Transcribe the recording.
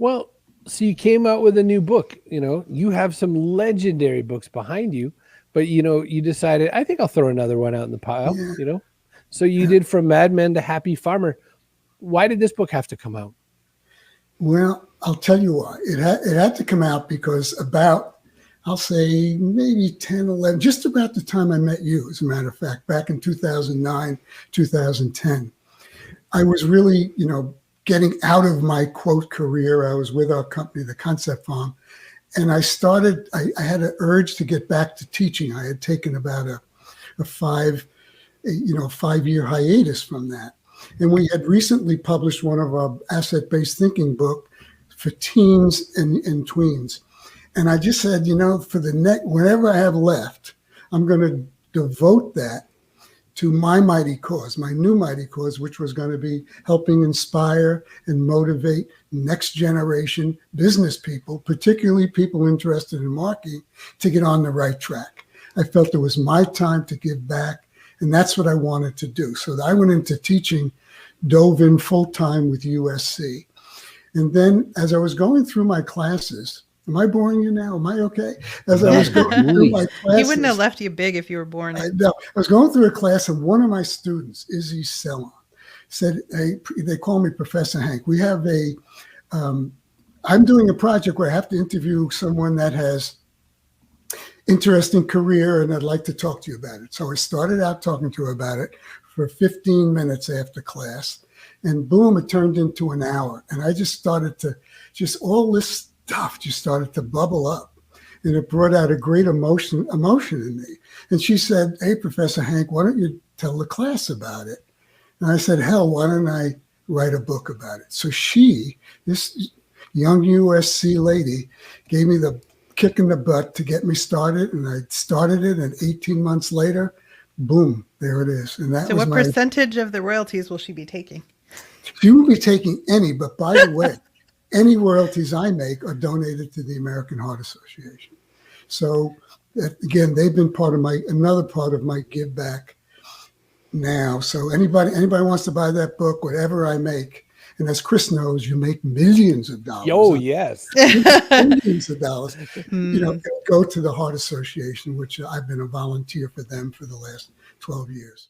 Well, so you came out with a new book. You have some legendary books behind you, but you decided, I think I'll throw another one out in the pile. Yeah. So you did From Madman to Happy Farmer. Why did this book have to come out? Well, I'll tell you why. It had to come out because about, I'll say maybe 10, 11, just about the time I met you, as a matter of fact, back in 2009, 2010. I was really, getting out of my quote career. I was with our company, the Concept Farm, and I had an urge to get back to teaching. I had taken about a 5-year hiatus from that. And we had recently published one of our asset-based thinking book for teens and tweens. And I just said, for the next, whenever I have left, I'm going to devote that to my mighty cause, my new mighty cause, which was going to be helping inspire and motivate next generation business people, particularly people interested in marketing, to get on the right track. I felt it was my time to give back, and that's what I wanted to do. So I went into teaching, dove in full-time with USC. And then as I was going through my classes, am I boring you now? Am I okay? As I was going through my classes. He wouldn't have left you big if you were born. I was going through a class, and one of my students, Izzy Sellon, said, hey, they call me Professor Hank. We have I'm doing a project where I have to interview someone that has interesting career, and I'd like to talk to you about it. So I started out talking to her about it for 15 minutes after class, and boom, it turned into an hour. And I just started to, all this stuff just started to bubble up, and it brought out a great emotion in me. And she said, hey, Professor Hank, why don't you tell the class about it? And I said, hell, why don't I write a book about it? So this young USC lady, gave me the kick in the butt to get me started, and I started it, and 18 months later, boom, there it is. And that so what percentage of the royalties will she be taking? She won't be taking any, but by the way, any royalties I make are donated to the American Heart Association. So again, they've been another part of my give back now. So anybody wants to buy that book, whatever I make, and as Chris knows, you make millions of dollars. Oh, yes. Millions of dollars. Go to the Heart Association, which I've been a volunteer for them for the last 12 years.